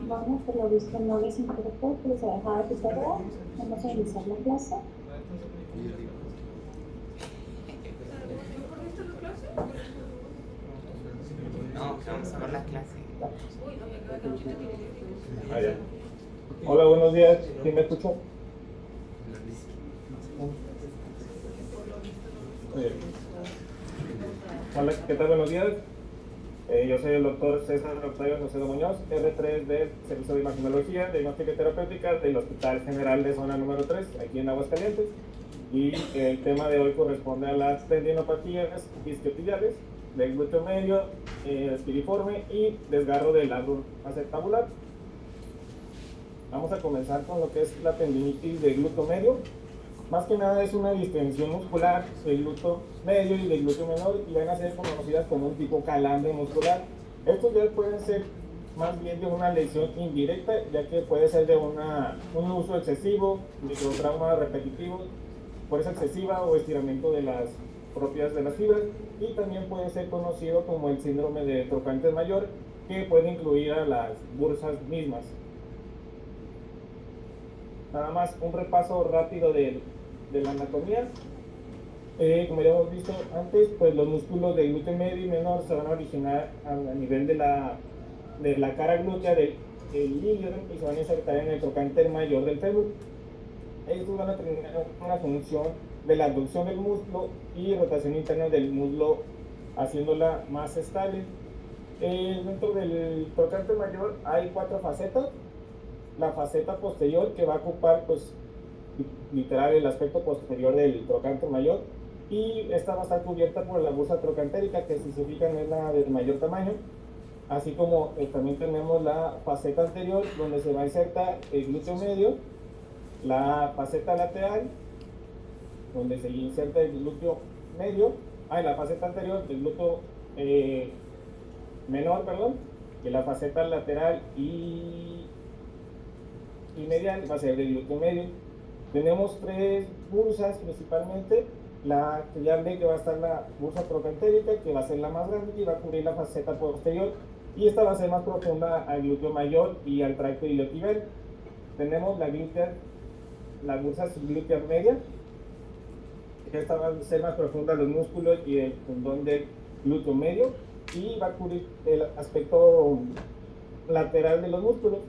Bueno, por lo visto no les importó, pues a dejar de tarea. Vamos a iniciar la clase. No, que vamos por la clase. Ah, ya. Hola, buenos días. ¿Quién me escucha? Eh, Hola, ¿qué tal? Buenos días. Yo soy el doctor César Octavio José Muñoz, R3 del Servicio de Imagenología, Diagnóstica y Terapéutica del Hospital General de Zona número 3, aquí en Aguascalientes. Y el tema de hoy corresponde a las tendinopatías isquiotibiales del glúteo medio, espiriforme y desgarro del labrum acetabular. Vamos a comenzar con lo que es la tendinitis del glúteo medio. Más que nada es una distensión muscular del glúteo medio y del glúteo menor y van a ser conocidas como un tipo calambre muscular. Estos ya pueden ser más bien de una lesión indirecta, ya que puede ser de un uso excesivo, microtrauma repetitivo, fuerza excesiva o estiramiento de las propias de las fibras, y también puede ser conocido como el síndrome de Trochanter mayor, que puede incluir a las bursas mismas. Nada más un repaso rápido de la anatomía. Como ya hemos visto antes, pues los músculos del glúteo medio y menor se van a originar a nivel de la cara glútea del ilion y se van a insertar en el trocánter mayor del fémur. Estos van a tener una función de la abducción del muslo y rotación interna del muslo, haciéndola más estable. Dentro del trocánter mayor hay 4 facetas. La faceta posterior, que va a ocupar pues literal el aspecto posterior del trocánter mayor, y esta va a estar cubierta por la bursa trocantérica, que si se fijan es la del mayor tamaño, así como también tenemos la faceta anterior, donde se va a insertar el glúteo medio, la faceta lateral, donde se inserta el glúteo medio, la faceta anterior del glúteo menor, perdón, y la faceta lateral y medial va a ser del glúteo medio. Tenemos 3 bursas principalmente. La que ya ve que va a estar la bursa trocantérica, que va a ser la más grande y va a cubrir la faceta posterior, y esta va a ser más profunda al glúteo mayor y al tracto iliotibial. Tenemos la bursa subglútea media, que esta va a ser más profunda los músculos y el tendón del glúteo medio, y va a cubrir el aspecto lateral de los músculos.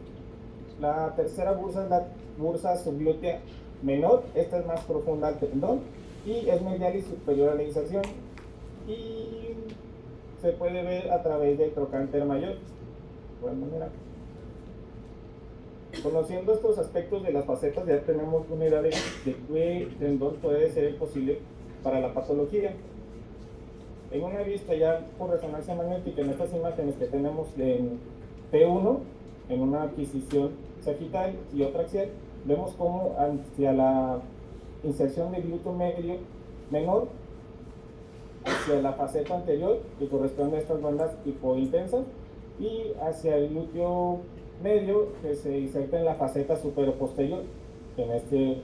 La tercera bursa es la bursa subglútea menor. Esta es más profunda al tendón y es medial y superior a la inserción, y se puede ver a través del trocánter mayor. De igual manera, conociendo estos aspectos de las facetas, ya tenemos una idea de qué tendón puede ser posible para la patología. En una vista ya por resonancia magnética, en estas imágenes que tenemos en P1, en una adquisición sagital y otra axial, vemos cómo hacia la inserción del glúteo medio menor, hacia la faceta anterior, que corresponde a estas bandas hipointensas, y hacia el glúteo medio, que se inserta en la faceta superoposterior, en este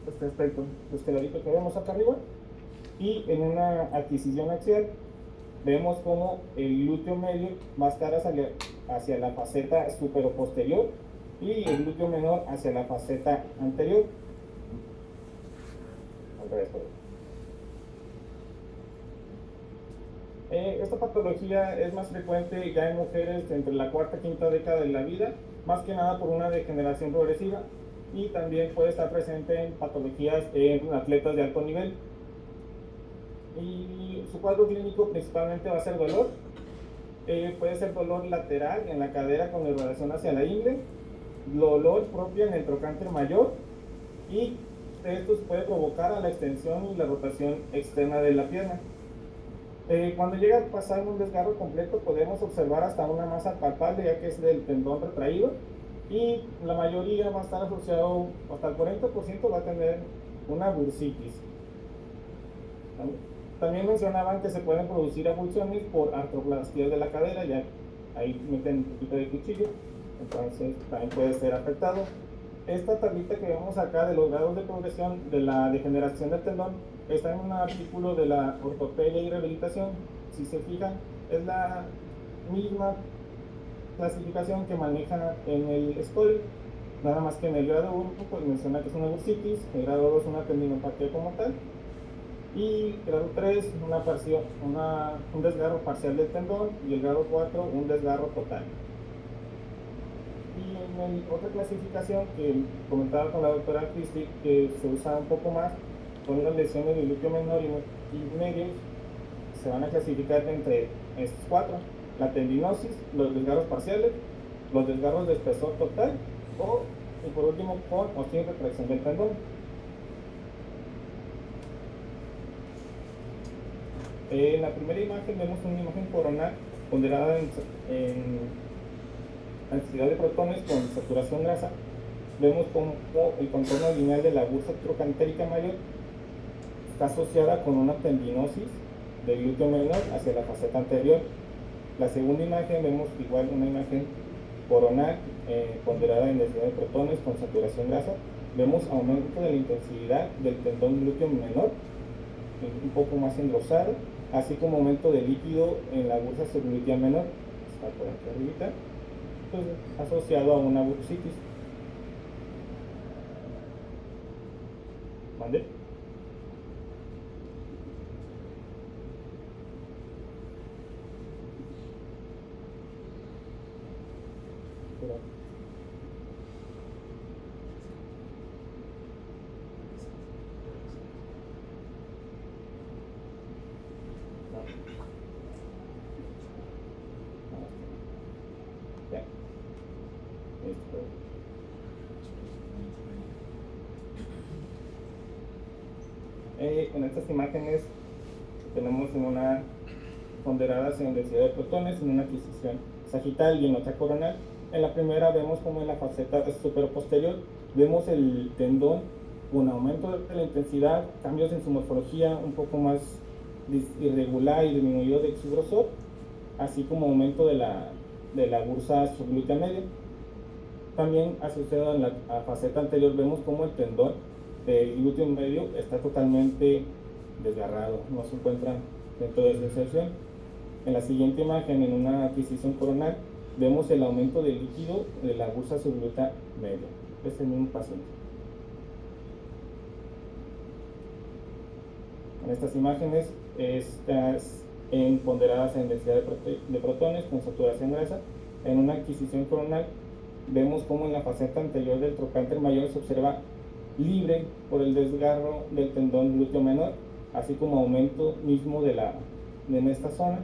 aspecto, este ladito que vemos acá arriba. Y en una adquisición axial vemos como el glúteo medio va a estar hacia la faceta superoposterior y el glúteo menor hacia la faceta anterior. Al revés, esta patología es más frecuente ya en mujeres entre la cuarta y quinta década de la vida, más que nada por una degeneración progresiva, y también puede estar presente en patologías en atletas de alto nivel. Y su cuadro clínico principalmente va a ser dolor. Puede ser dolor lateral en la cadera con irradiación hacia la ingle, dolor propio en el trocánter mayor, y esto puede provocar a la extensión y la rotación externa de la pierna. Cuando llega a pasar un desgarro completo, podemos observar hasta una masa palpable, ya que es del tendón retraído, y la mayoría va a estar asociado, hasta el 40% va a tener una bursitis. También mencionaban que se pueden producir avulsiones por artroplastías de la cadera, ya ahí meten un poquito de cuchillo, entonces también puede ser afectado. Esta tablita que vemos acá de los grados de progresión de la degeneración del tendón está en un artículo de la ortopedia y rehabilitación. Si se fijan, es la misma clasificación que maneja en el SCORE, nada más que en el grado 1 pues menciona que es una bursitis, el grado 2 una tendinopatía como tal, y grado 3 un desgarro parcial del tendón, y el grado 4 un desgarro total. Y en otra clasificación que comentaba con la doctora Cristi, que se usa un poco más, son las lesiones del glúteo menor y medio, se van a clasificar entre estos cuatro: la tendinosis, los desgarros parciales, los desgarros de espesor total, y por último con o sin retracción del tendón. En la primera imagen vemos una imagen coronal ponderada en densidad de protones con saturación grasa. Vemos como el contorno lineal de la bursa trocantérica mayor está asociada con una tendinosis del glúteo menor hacia la faceta anterior. La segunda imagen vemos igual una imagen coronal ponderada en densidad de protones con saturación grasa. Vemos aumento de la intensidad del tendón glúteo menor, un poco más engrosado, así como aumento de líquido en la bursa subglútea menor, está por aquí arribita, entonces, asociado a una bursitis. ¿Mande? En estas imágenes tenemos ponderadas en densidad de protones en una adquisición sagital y en otra coronal. En la primera vemos como en la faceta superposterior vemos el tendón con aumento de la intensidad, cambios en su morfología un poco más irregular y disminuido de su grosor, así como aumento de la bursa subglútea media. También asociado en la faceta anterior vemos como el tendón del glúteo medio está totalmente desgarrado, no se encuentra dentro de esa inserción. En la siguiente imagen, en una adquisición coronal, vemos el aumento del líquido de la bursa subglútea media. Es el mismo paciente. En estas imágenes, estas ponderadas en densidad de protones con saturación grasa, en una adquisición coronal, vemos como en la faceta anterior del trocánter mayor se observa libre por el desgarro del tendón glúteo menor, así como aumento mismo en esta zona.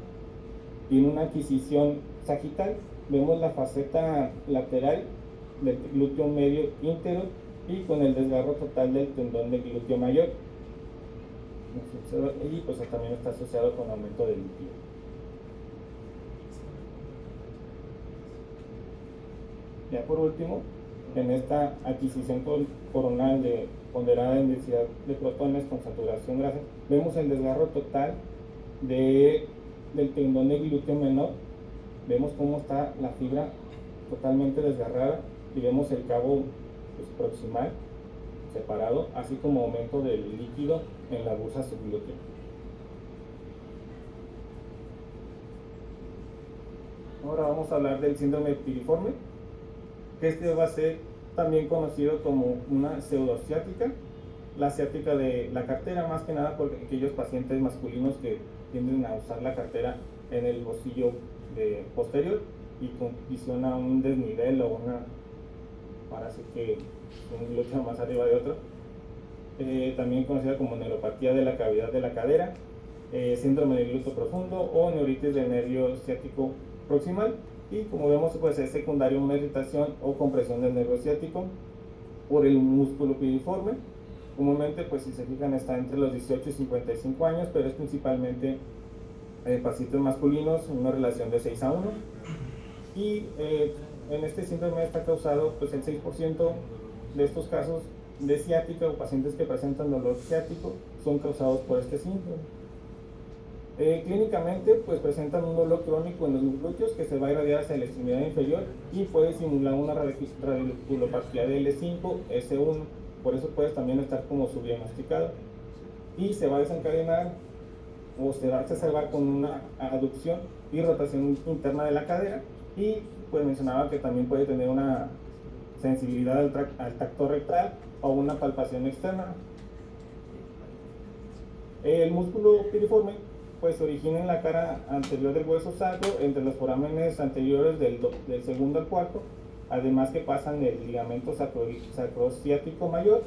Y en una adquisición sagital vemos la faceta lateral del glúteo medio íntegro y con el desgarro total del tendón del glúteo mayor, y pues también está asociado con aumento del líquido. Ya por último, en esta adquisición coronal ponderada en densidad de protones con saturación grasa, vemos el desgarro total del tendón del glúteo menor. Vemos cómo está la fibra totalmente desgarrada y vemos el cabo proximal separado, así como aumento del líquido en la bursa subglútea. Ahora vamos a hablar del síndrome piriforme, que este va a ser también conocido como una pseudociática, la ciática de la cartera, más que nada por aquellos pacientes masculinos que tienden a usar la cartera en el bolsillo posterior y condiciona un desnivel o parece que un glúteo más arriba de otro. También conocida como neuropatía de la cavidad de la cadera, síndrome del glúteo profundo o neuritis del nervio ciático proximal. Y como vemos, pues es secundario una irritación o compresión del nervio ciático por el músculo piriforme. Comúnmente, pues si se fijan, está entre los 18 y 55 años, pero es principalmente pacientes masculinos en una relación de 6 a 1. Y en este síndrome está causado, pues el 6% de estos casos de ciática o pacientes que presentan dolor ciático son causados por este síndrome. Clínicamente, pues presentan un dolor crónico en los glúteos que se va a irradiar hacia la extremidad inferior y puede simular una radiculopatía de L5, S1, por eso puede también estar como subdiagnosticado. Y se va a desencadenar o se va a exacerbar con una aducción y rotación interna de la cadera y pues mencionaba que también puede tener una sensibilidad al tacto rectal o una palpación externa. El músculo piriforme pues se origina en la cara anterior del hueso sacro, entre los forámenes anteriores del segundo al cuarto, además que pasan el ligamento sacrociático mayor.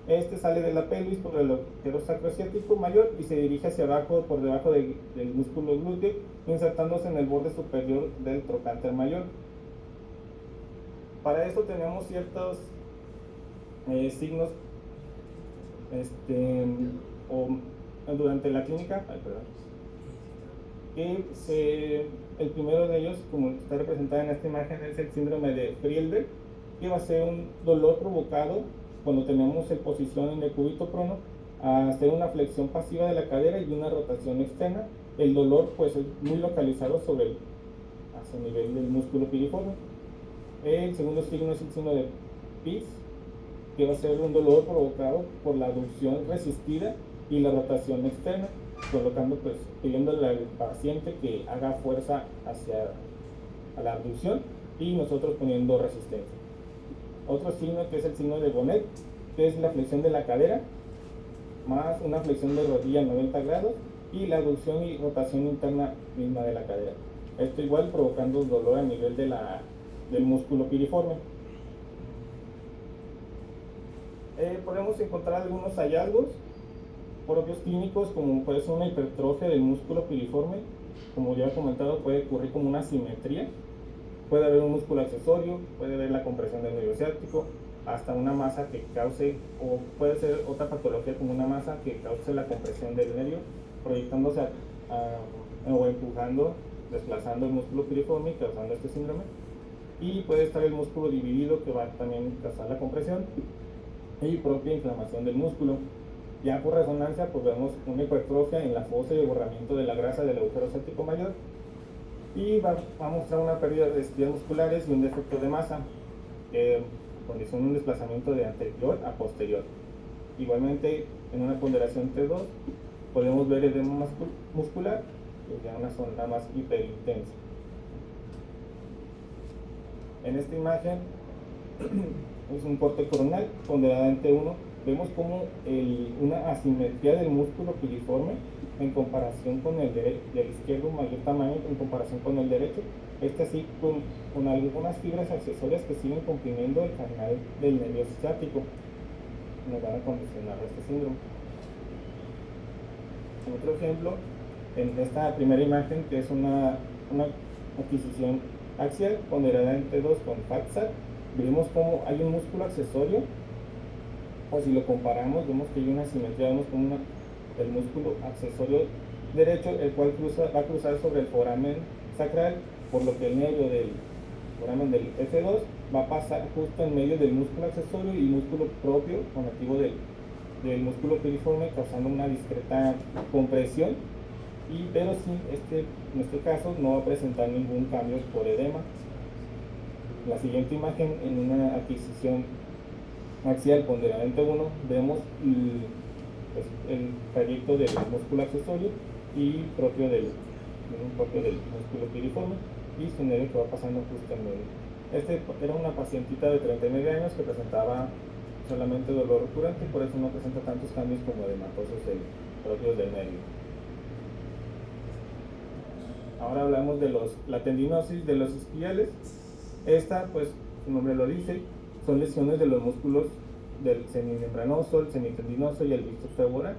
Este sale de la pelvis por el agujero sacrociático mayor y se dirige hacia abajo por debajo del músculo glúteo, insertándose en el borde superior del trocánter mayor. Para esto tenemos ciertos signos durante la clínica, el primero de ellos, como está representado en esta imagen, es el síndrome de Friedel, que va a ser un dolor provocado cuando tenemos en posición en el cúbito prono, a hacer una flexión pasiva de la cadera y una rotación externa. El dolor pues es muy localizado hacia el nivel del músculo piriforme. El segundo signo es el signo de Peace, que va a ser un dolor provocado por la aducción resistida y la rotación externa, pidiéndole al paciente que haga fuerza hacia la abducción y nosotros poniendo resistencia. Otro signo que es el signo de Bonnet, que es la flexión de la cadera más una flexión de rodilla en 90 grados y la abducción y rotación interna misma de la cadera. Esto igual provocando dolor a nivel del músculo piriforme. Podemos encontrar algunos hallazgos propios clínicos, como puede ser una hipertrofia del músculo piriforme. Como ya he comentado, puede ocurrir como una asimetría. Puede haber un músculo accesorio, puede haber la compresión del nervio ciático, hasta una masa que cause, o puede ser otra patología como una masa que cause la compresión del nervio, proyectándose o empujando, desplazando el músculo piriforme y causando este síndrome. Y puede estar el músculo dividido, que va a también causar la compresión y propia inflamación del músculo. Ya por resonancia pues vemos una hipertrofia en la fosa y el borramiento de la grasa del agujero ciático mayor, y va a mostrar una pérdida de estrias musculares y un defecto de masa, que condiciona un desplazamiento de anterior a posterior. Igualmente, en una ponderación T2 podemos ver edema muscular, que es ya una zona más hiperintensa. En esta imagen es un corte coronal ponderada en T1. Vemos como una asimetría del músculo piriforme en comparación con el del izquierdo, mayor tamaño en comparación con el derecho. Así con algunas fibras accesorias que siguen comprimiendo el canal del nervio ciático, nos van a condicionar este síndrome. Otro ejemplo, en esta primera imagen, que es una adquisición axial ponderada en T2 con FATSAT, vemos como hay un músculo accesorio, o si lo comparamos, vemos que hay una simetría, vemos como el músculo accesorio derecho, el cual va a cruzar sobre el foramen sacral, por lo que el nervio del foramen del F2 va a pasar justo en medio del músculo accesorio y músculo propio conectivo del músculo piriforme, causando una discreta compresión, pero en este caso no va a presentar ningún cambio por edema. La siguiente imagen, en una adquisición axial ponderada en T1, vemos el trayecto del músculo accesorio y propio del músculo piriforme, y su nervio que va pasando justo en medio. Era una pacientita de 39 años que presentaba solamente dolor recurrente, y por eso no presenta tantos cambios como edematosos propios del nervio. Ahora hablamos de la tendinosis de los isquiales. Esta, pues, su nombre lo dice, son lesiones de los músculos del semimembranoso, el semitendinoso y el bíceps femoral.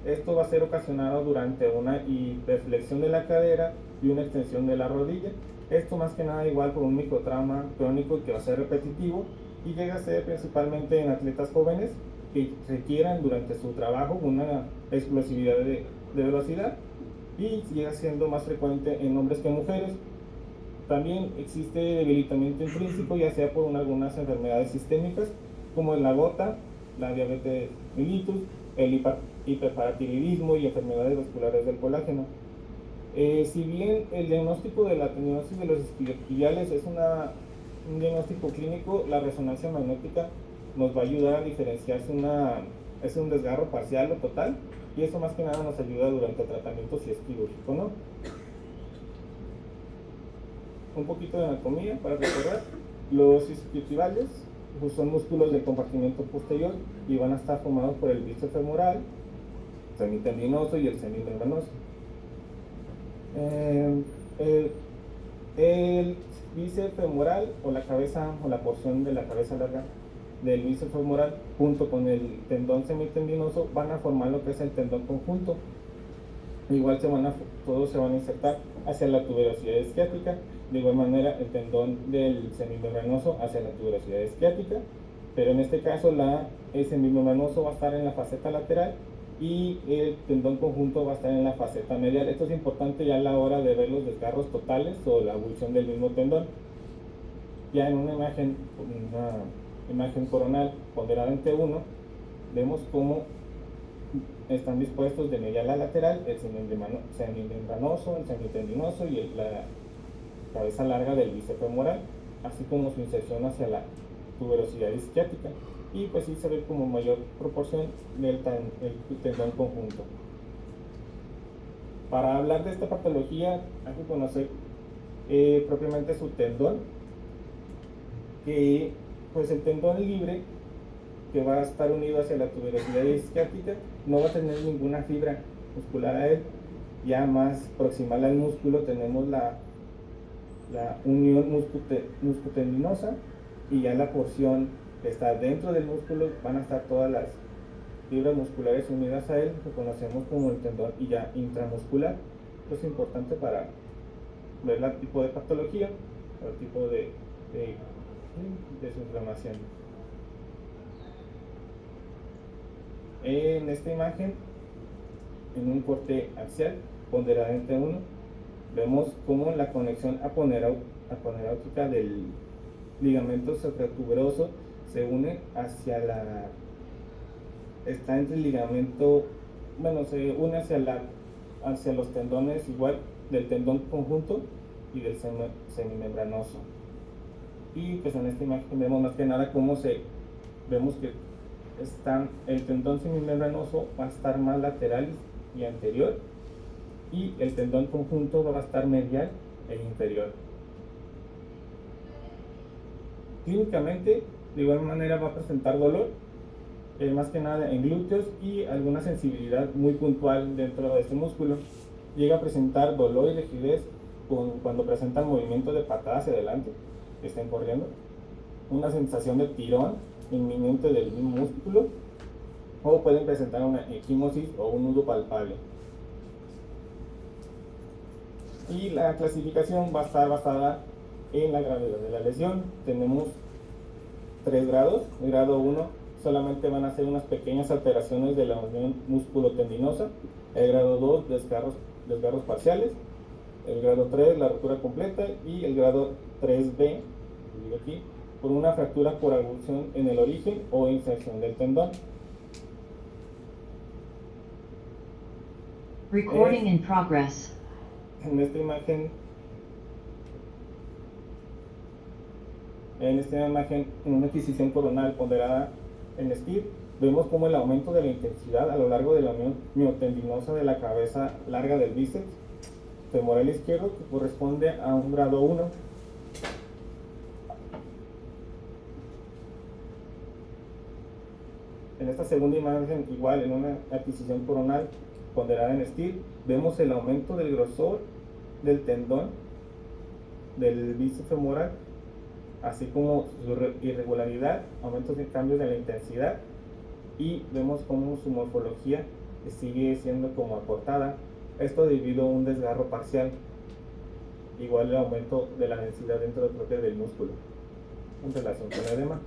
Esto va a ser ocasionado durante una hiperflexión de la cadera y una extensión de la rodilla. Esto más que nada igual por un microtrauma crónico que va a ser repetitivo y llega a ser principalmente en atletas jóvenes que requieran durante su trabajo una explosividad de velocidad, y llega siendo más frecuente en hombres que en mujeres. También existe debilitamiento intrínseco, ya sea por algunas enfermedades sistémicas como la gota, la diabetes mellitus, el hiperparatiroidismo y enfermedades vasculares del colágeno. Si bien el diagnóstico de la tendinosis de los isquiotibiales es un diagnóstico clínico, la resonancia magnética nos va a ayudar a diferenciar si es un desgarro parcial o total, y eso más que nada nos ayuda durante el tratamiento si es quirúrgico o no. un poquito de anatomía para recordar. Los isquiotibiales pues, son músculos del compartimiento posterior y van a estar formados por el bíceps femoral, semitendinoso y el semimembranoso. El bíceps femoral o la cabeza o la porción de la cabeza larga del bíceps femoral junto con el tendón semitendinoso van a formar lo que es el tendón conjunto. Igual todos se van a insertar hacia la tuberosidad isquiática. De igual manera el tendón del semimembranoso hacia la tuberosidad isquiática, pero en este caso el semimembranoso va a estar en la faceta lateral y el tendón conjunto va a estar en la faceta medial. Esto es importante ya a la hora de ver los desgarros totales o la abulsión del mismo tendón. Ya en una imagen coronal ponderada en T1 vemos cómo están dispuestos de medial a lateral el semimembranoso, el semitendinoso y la cabeza larga del bíceps femoral, así como su inserción hacia la tuberosidad isquiática, y pues sí se ve como mayor proporción del tendón conjunto. Para hablar de esta patología hay que conocer propiamente su tendón, que pues el tendón libre que va a estar unido hacia la tuberosidad isquiática no va a tener ninguna fibra muscular a él. Ya más proximal al músculo tenemos la unión musculotendinosa, y ya la porción que está dentro del músculo van a estar todas las fibras musculares unidas a él, que conocemos como el tendón y ya intramuscular. Esto es importante para ver el tipo de patología o el tipo de su inflamación. En esta imagen, en un corte axial ponderado en T1, vemos cómo la conexión aponeúrtica del ligamento sacrotuberoso se une está entre el ligamento, se une hacia los tendones igual del tendón conjunto y del semimembranoso. Y pues en esta imagen vemos más que nada cómo vemos que el tendón semimembranoso va a estar más lateral y anterior, y el tendón conjunto va a estar medial e inferior. Clínicamente, de igual manera va a presentar dolor, más que nada en glúteos, y alguna sensibilidad muy puntual dentro de este músculo. Llega a presentar dolor y rigidez cuando presentan movimiento de patada hacia adelante, que estén corriendo, una sensación de tirón inminente del mismo músculo, o pueden presentar una equimosis o un nudo palpable. Y la clasificación va a estar basada en la gravedad de la lesión. Tenemos 3 grados. El grado 1 solamente van a ser unas pequeñas alteraciones de la unión musculotendinosa. El grado 2, desgarros parciales. El grado 3, la ruptura completa. Y el grado 3B, aquí, por una fractura por abulsión en el origen o inserción del tendón. Recording in progress. En esta imagen, en una adquisición coronal ponderada en STIR, vemos como el aumento de la intensidad a lo largo de la unión miotendinosa de la cabeza larga del bíceps femoral izquierdo, que corresponde a un grado 1. En esta segunda imagen, igual en una adquisición coronal ponderada en STIR, vemos el aumento del grosor del tendón del bíceps femoral, así como su irregularidad, aumentos de cambios de la intensidad, y vemos como su morfología sigue siendo como acortada, esto debido a un desgarro parcial, igual el aumento de la densidad dentro del músculo en relación con el edema.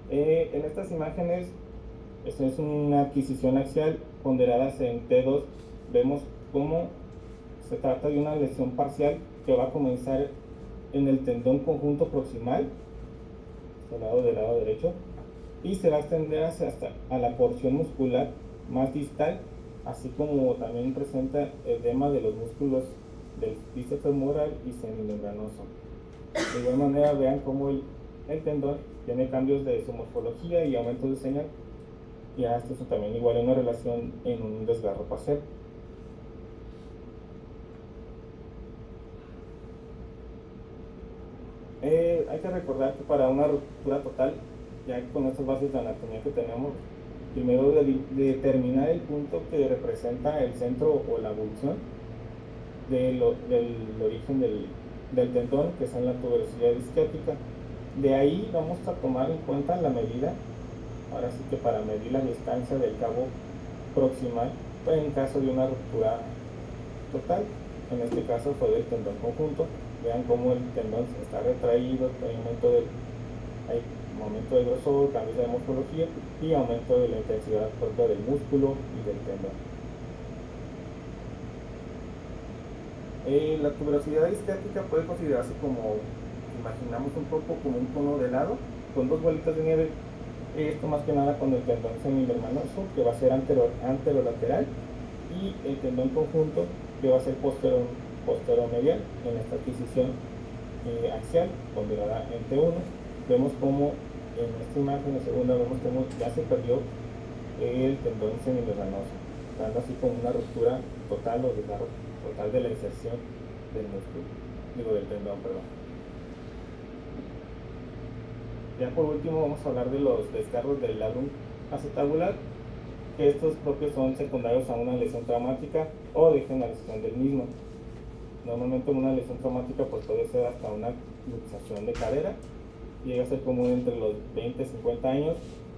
En estas imágenes, esto es una adquisición axial ponderadas en T2, vemos cómo se trata de una lesión parcial que va a comenzar en el tendón conjunto proximal, del lado derecho, y se va a extender hasta a la porción muscular más distal, así como también presenta edema de los músculos del bíceps femoral y semimembranoso. De igual manera, vean cómo el tendón tiene cambios de su morfología y aumentos de señal, y esto es también igual en una relación en un desgarro parcial. Hay que recordar que para una ruptura total, ya con estas bases de anatomía que tenemos, primero determinar el punto que representa el centro o la abulsión del origen del tendón, que son la tuberosidad isquiática. De ahí vamos a tomar en cuenta la medida, ahora sí que para medir la distancia del cabo proximal, pues en caso de una ruptura total. En este caso fue del tendón conjunto. Vean cómo el tendón está retraído, hay aumento de grosor, cambios de morfología y aumento de la intensidad propia del músculo y del tendón. La tuberosidad isquiática puede considerarse como, imaginamos un poco como un cono de helado con dos bolitas de nieve. Esto más que nada con el tendón semimembranoso, que va a ser anterolateral, y el tendón conjunto, que va a ser posteromedial en esta adquisición axial, ponderada en T1. Vemos como en esta imagen, en segunda, vemos como ya se perdió el tendón semimembranoso, dando así como una ruptura total o desgarro total de la inserción del músculo, del tendón, perdón. Ya por último vamos a hablar de los desgarros del labrum acetabular, que estos propios son secundarios a una lesión traumática o de generalización del mismo. Normalmente una lesión traumática pues puede ser hasta una luxación de cadera, llega a ser común entre los 20 y 50 años,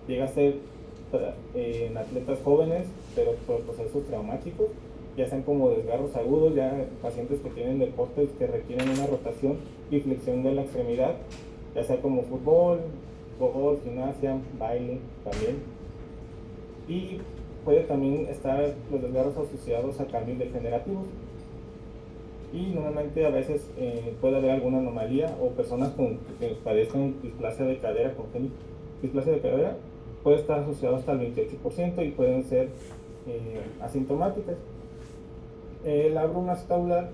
llega a ser en atletas jóvenes, pero por procesos traumáticos, ya sean como desgarros agudos, ya pacientes que tienen deportes que requieren una rotación y flexión de la extremidad, ya sea como fútbol, golf, gimnasia, baile también. Y puede también estar los desgarros asociados a cambios degenerativos. Y normalmente a veces puede haber alguna anomalía o personas que padezcan displasia de cadera congénita. Displasia de cadera puede estar asociado hasta el 28% y pueden ser asintomáticas. El labrum acetabular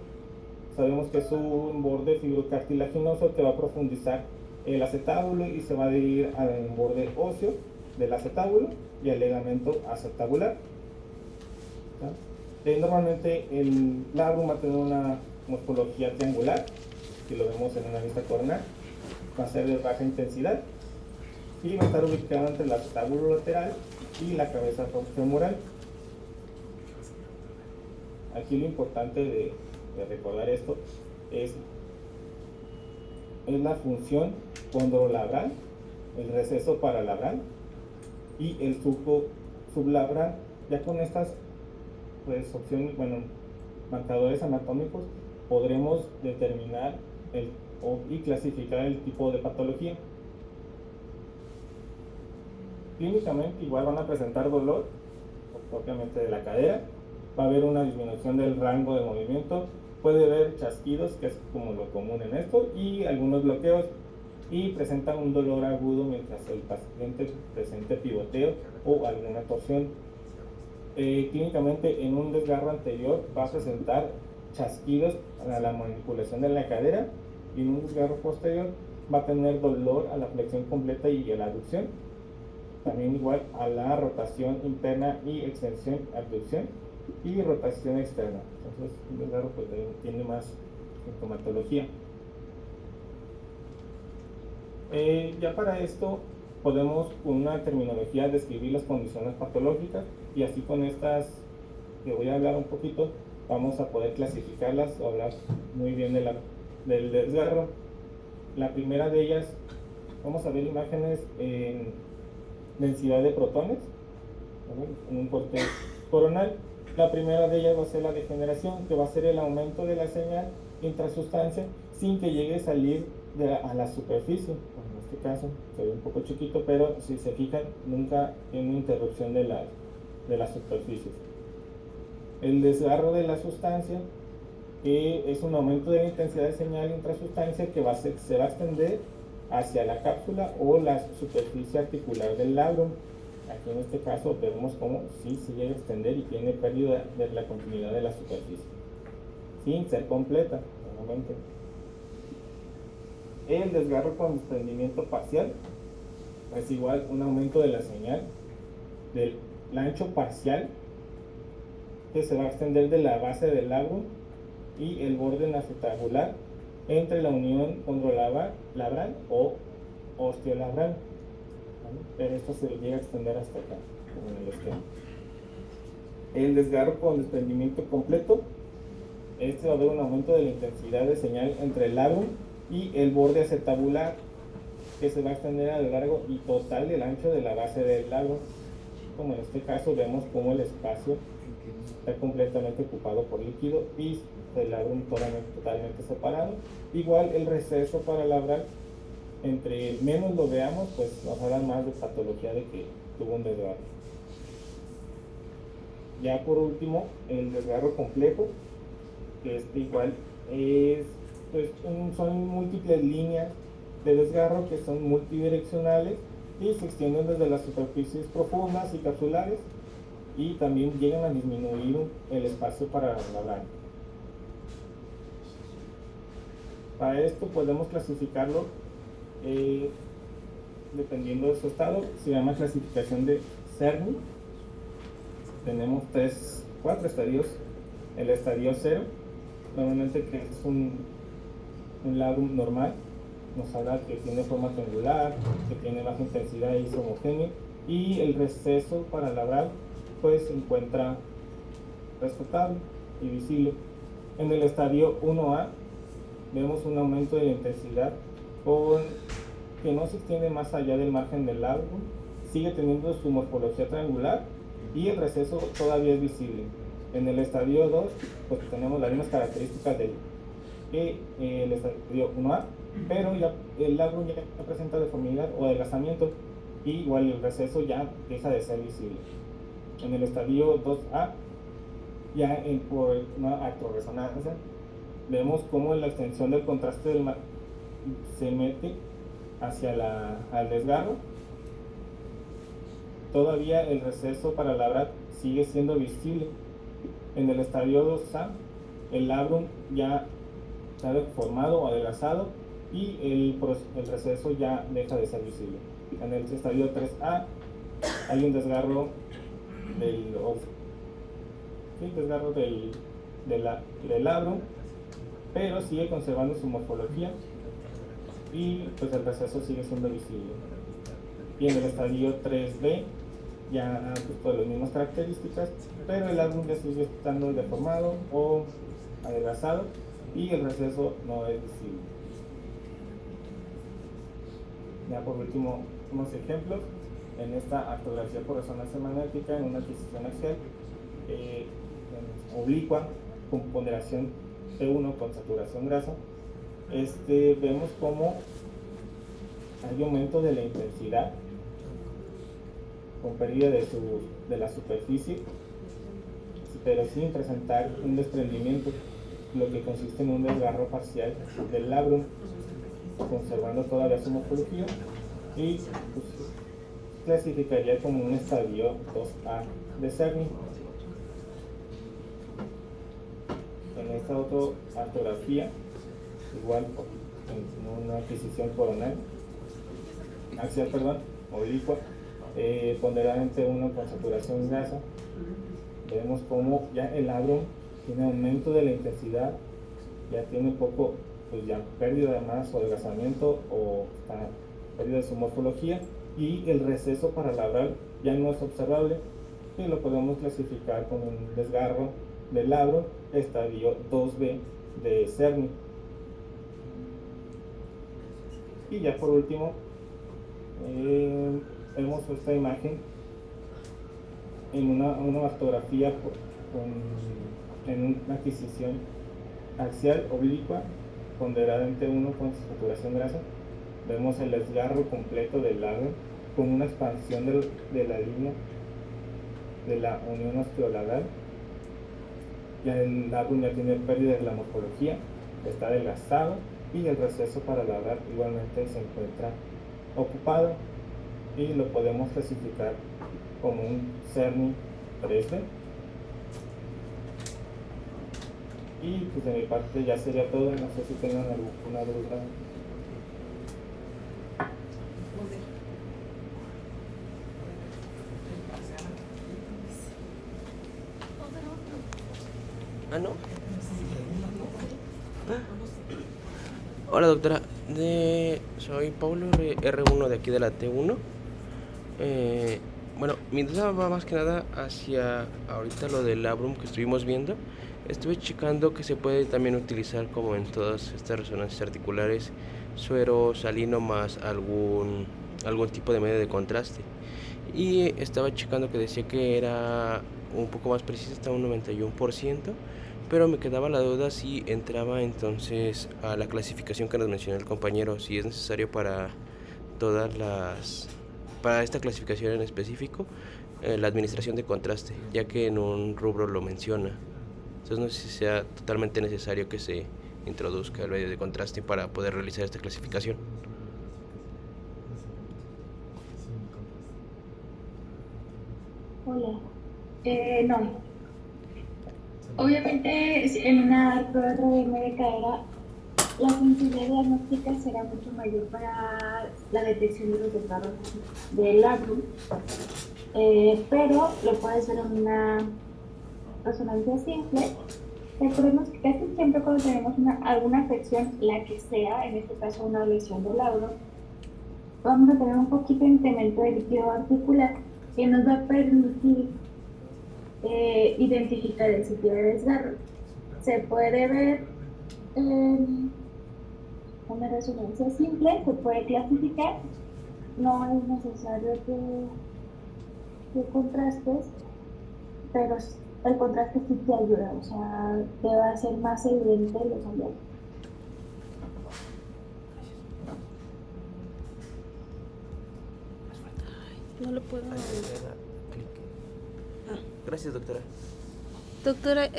sabemos que es un borde fibrocartilaginoso que va a profundizar el acetábulo y se va a adherir al borde óseo del acetábulo y al ligamento acetabular. Normalmente el labrum va a tener una morfología triangular, si lo vemos en una vista coronal, va a ser de baja intensidad y va a estar ubicado entre el acetábulo lateral y la cabeza femoral. Aquí lo importante de recordar esto es la función condrolabral, el receso paralabral y el surco sublabral. Ya con estas opciones, marcadores anatómicos, podremos determinar y clasificar el tipo de patología. Clínicamente igual van a presentar dolor, propiamente de la cadera, va a haber una disminución del rango de movimiento, puede haber chasquidos, que es como lo común en esto, y algunos bloqueos, y presentan un dolor agudo mientras el paciente presente pivoteo o alguna torsión. Clínicamente en un desgarro anterior va a presentar chasquidos a la manipulación de la cadera, y en un desgarro posterior va a tener dolor a la flexión completa y a la aducción, también igual a la rotación interna y extensión, abducción y rotación externa. Entonces un desgarro pues tiene más sintomatología. Ya para esto podemos con una terminología describir las condiciones patológicas, y así con estas que voy a hablar un poquito vamos a poder clasificarlas o hablar muy bien del desgarro. La primera de ellas, vamos a ver imágenes en densidad de protones en un corte coronal. La primera de ellas va a ser la degeneración, que va a ser el aumento de la señal intrasustancia sin que llegue a salir a la superficie. En este caso se ve un poco chiquito, pero si se fijan nunca tiene interrupción de las superficies. El desgarro de la sustancia, que es un aumento de la intensidad de señal intrasustancia que se va a extender hacia la cápsula o la superficie articular del labrum. Aquí en este caso vemos cómo sí se llega a extender y tiene pérdida de la continuidad de la superficie, sin ser completa, nuevamente. El desgarro con desprendimiento parcial es igual un aumento de la señal del ancho parcial que se va a extender de la base del labrum y el borde acetabular entre la unión condrolabral o osteolabral, ¿vale? Pero esto se llega a extender hasta acá, como en el esquema. El desgarro con desprendimiento completo, este va a haber un aumento de la intensidad de señal entre el labrum y el borde acetabular, que se va a extender a lo largo y total del ancho de la base del labrum. Como en este caso vemos como el espacio está completamente ocupado por líquido y el labrum totalmente separado. Igual el receso paralabral, entre menos lo veamos, pues nos habla más de patología de que tuvo un desgarro. Ya por último, el desgarro complejo, que igual es, pues, son múltiples líneas de desgarro que son multidireccionales y se extienden desde las superficies profundas y capsulares y también llegan a disminuir el espacio paralabral. Para esto podemos clasificarlo dependiendo de su estado. Se llama clasificación de Cerny. Tenemos 4 estadios. El estadio 0, normalmente que es un labrum normal, nos habla que tiene forma triangular, que tiene baja intensidad y es homogéneo, y el receso paralabral pues se encuentra respetable y visible. En el estadio 1A vemos un aumento de la intensidad que no se extiende más allá del margen del labrum, sigue teniendo su morfología triangular y el receso todavía es visible. En el estadio 2 pues tenemos las mismas características que el estadio 1A, pero ya el labrum ya presenta deformidad o adelgazamiento y igual el receso ya deja de ser visible. En el estadio 2A, ya por una actorresonancia, vemos cómo la extensión del contraste se mete hacia al desgarro. Todavía el receso paralabral sigue siendo visible. En el estadio 2A, el labrum ya está deformado o adelgazado y el receso ya deja de ser visible. En el estadio 3A hay un desgarro del labrum, pero sigue conservando su morfología y pues el receso sigue siendo visible. Y en el estadio 3B ya pues todas las mismas características, pero el labrum ya sigue estando deformado o adelgazado y el receso no es visible. Ya por último, unos ejemplos. En esta artrografía por resonancia magnética, en una adquisición axial oblicua con ponderación P1 con saturación grasa, vemos como hay aumento de la intensidad con pérdida de la superficie, pero sin presentar un desprendimiento, lo que consiste en un desgarro parcial del labrum, conservando todavía su morfología, y pues, clasificaría como un estadio 2A de Cerny. En esta otra artrografía, igual en una adquisición coronal, axial, oblicua, ponderadamente 1 con saturación grasa, vemos como ya el labrum tiene aumento de la intensidad, ya tiene un poco, pues ya pérdida de masa o adelgazamiento o pérdida de su morfología, y el receso paralabral ya no es observable y lo podemos clasificar como un desgarro del labrum estadio 2B de Cerny. Y ya por último vemos esta imagen en una mastografía en una adquisición axial oblicua ponderadamente 1 con saturación grasa. Vemos el desgarro completo del labrum con una expansión de la línea de la unión osteolabral. Ya el labrum ya tiene pérdida de la morfología, está adelgazado y el receso paralabral igualmente se encuentra ocupado y lo podemos clasificar como un Cerny 3B. Y pues de mi parte ya sería todo, no sé si tengan alguna duda. ¿Ah, no? Hola doctora, soy Paulo R1 de aquí de la T1. Bueno, mi duda va más que nada hacia ahorita lo del labrum que estuvimos viendo. Estuve checando que se puede también utilizar como en todas estas resonancias articulares suero salino más algún tipo de medio de contraste. Y estaba checando que decía que era un poco más preciso, hasta un 91%, pero me quedaba la duda si entraba entonces a la clasificación que nos mencionó el compañero, si es necesario para para esta clasificación en específico, la administración de contraste, ya que en un rubro lo menciona. Entonces no sé si sea totalmente necesario que se introduzca el medio de contraste para poder realizar esta clasificación. Hola. No. Obviamente, en una prueba de cadera, la sensibilidad diagnóstica será mucho mayor para la detección de los desgarros del labrum, pero lo puedes ver en una resonancia simple. Recordemos que casi siempre cuando tenemos alguna afección, la que sea, en este caso una lesión del labrum, vamos a tener un poquito de incremento de líquido articular que nos va a permitir identificar el sitio de desgarro. Se puede ver en una resonancia simple, se puede clasificar, no es necesario que contrastes, pero el contraste sí te ayuda, o sea, te va a hacer más evidente los hallazgos. No lo puedo. Gracias, doctora. Doctora,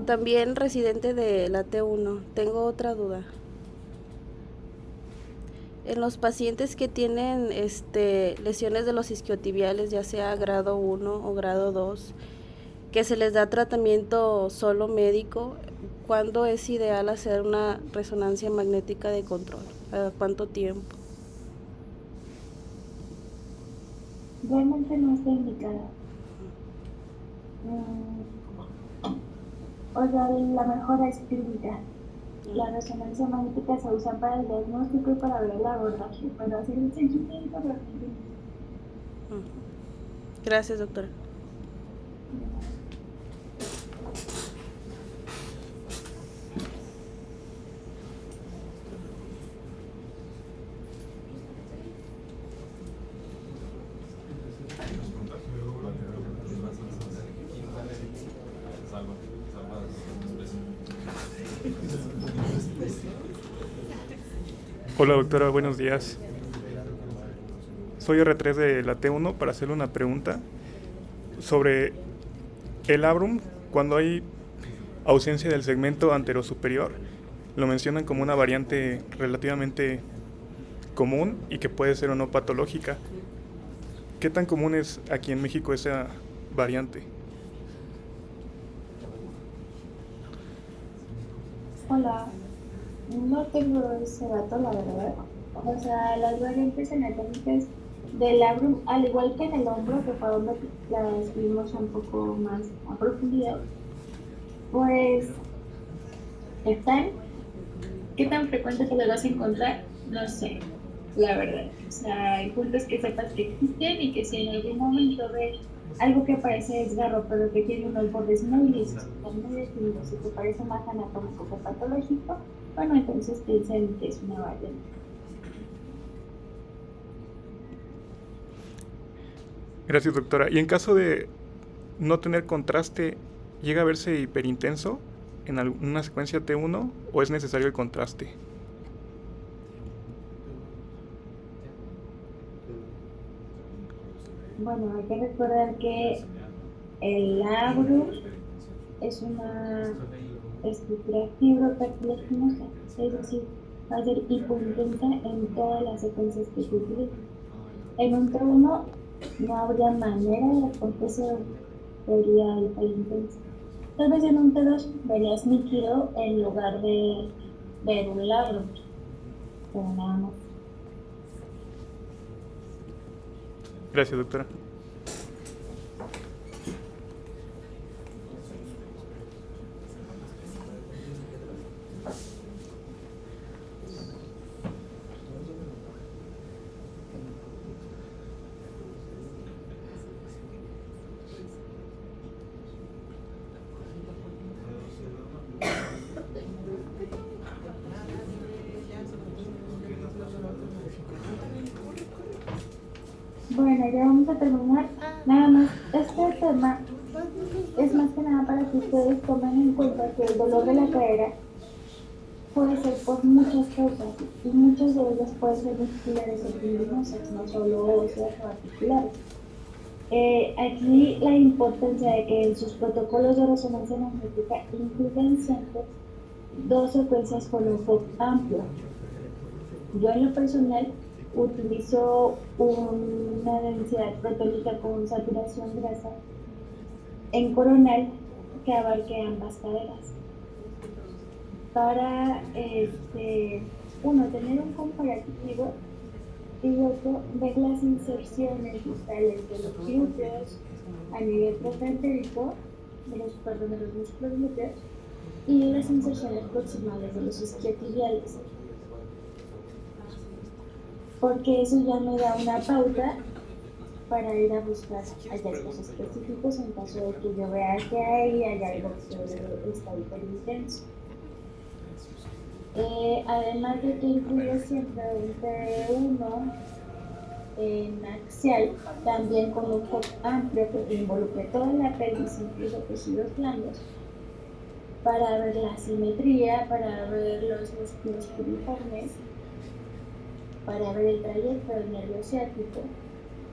también residente de la T1, tengo otra duda. En los pacientes que tienen lesiones de los isquiotibiales, ya sea grado 1 o grado 2, que se les da tratamiento solo médico, ¿cuándo es ideal hacer una resonancia magnética de control? ¿A cuánto tiempo? Realmente no está indicada. O sea, la mejora es clínica. La resonancia magnética se usa para el diagnóstico y para ver el abordaje, para hacer el seguimiento realmente. Gracias, doctora. Hola doctora, buenos días. Soy R3 de la T1 para hacerle una pregunta sobre el labrum. Cuando hay ausencia del segmento anterosuperior, lo mencionan como una variante relativamente común y que puede ser o no patológica. ¿Qué tan común es aquí en México esa variante? Hola, no tengo ese dato, la verdad. O sea, las variantes anatómicas del labrum, al igual que en el hombro, que fue donde las vimos un poco más a profundidad, pues están. ¿Qué tan frecuente te las vas a encontrar? No sé, la verdad. O sea, el punto es que sepas que existen y que si en algún momento ves algo que parece desgarro, pero que tiene unos bordes muy lisos, muy definidos y que parece más anatómico que patológico, bueno, entonces piensen que es una variante. Gracias doctora. Y en caso de no tener contraste, ¿llega a verse hiperintenso en una secuencia T1 o es necesario el contraste? Bueno, hay que recordar que el labrum es una estructura fibrocartilaginosa, es decir, va a ser hipointensa en todas las secuencias que se utilizan. En un T1 no habría manera de porque se vería hiperintensa. Tal vez en un T2 verías níquido en lugar de ver un labrum, pero nada más. Gracias doctora. Bueno, ya vamos a terminar. Nada más, este tema es más que nada para que ustedes tomen en cuenta que el dolor de la cadera puede ser por muchas causas y muchas de ellas pueden ser musculares o tendinosas, no solo óseas o articulares. Aquí la importancia de que en sus protocolos de resonancia magnética incluyan siempre 2 secuencias con un FOC amplio. Yo en lo personal utilizo una densidad protónica con saturación grasa en coronal que abarque ambas caderas para uno, tener un comparativo y otro, ver las inserciones distales de los glúteos a nivel profantérico, de los músculos glúteos, y las inserciones proximales de los isquiotibiales, porque eso ya me da una pauta para ir a buscar hallazgos específicos en caso de que yo vea que hay algo que está hiperintenso. Además de que incluye siempre un T1 en axial, también con un FOC amplio que involucre toda la pelvis, incluso tejidos blandos, para ver la simetría, para ver los músculos piriformes, para ver el trayecto del nervio ciático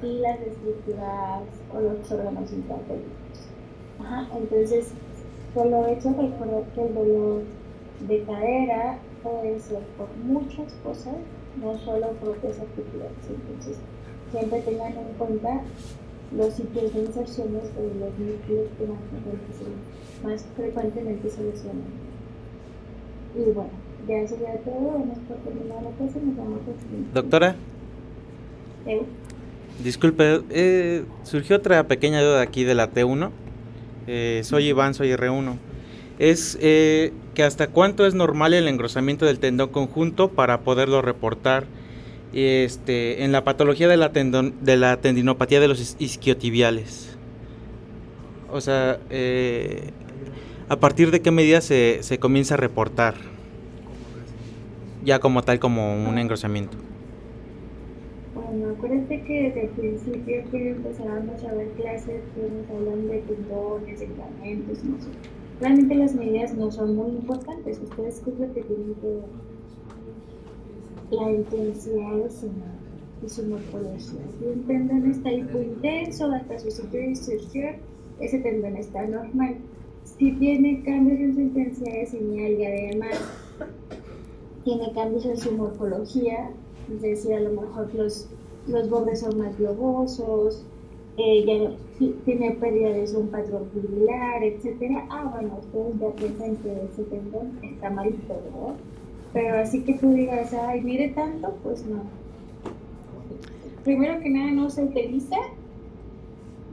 y las estructuras o los órganos intrapélvicos. Entonces, solo hecho recordar que el dolor de cadera puede ser por muchas cosas, no solo por piezas articulares. Entonces, siempre tengan en cuenta los sitios de inserciones de los núcleos que más frecuentemente se lesionan. Y bueno, ya sería todo. Vamos por terminar la clase. Nos vamos a... Doctora, disculpe, surgió otra pequeña duda aquí de la T1. Soy Iván, soy R1. Es que hasta cuánto es normal el engrosamiento del tendón conjunto para poderlo reportar en la patología de la tendinopatía de los isquiotibiales. O sea, a partir de qué medida se comienza a reportar ya como tal, como un engrosamiento. Bueno, acuérdate que desde el principio que empezábamos a ver clases que nos hablan de tendones, de ligamentos, no sé. Realmente las medidas no son muy importantes. Ustedes qué es lo que tienen que ver. La intensidad de su morfología. Si un tendón está hipointenso hasta su sitio de inserción, ese tendón está normal. Si tiene cambios en su intensidad de señal y además tiene cambios en su morfología, es decir, a lo mejor los bordes son más globosos, ya tiene pérdida de un patrón fibular, etcétera. Bueno, ustedes ya piensan que ese tendón está malito, ¿verdad? Pero así que tú digas, ay, mire tanto, pues no. Primero que nada, no se utiliza.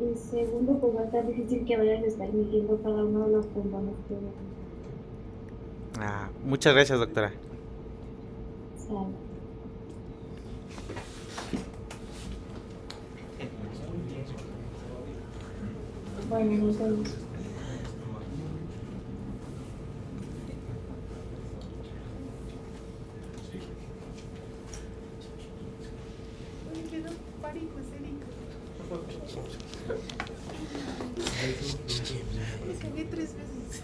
Y segundo, pues va a estar difícil que vayan a estar midiendo cada uno de los tendones que vean. Muchas gracias, doctora. Sale. Bueno, nos vemos. Me 3 veces.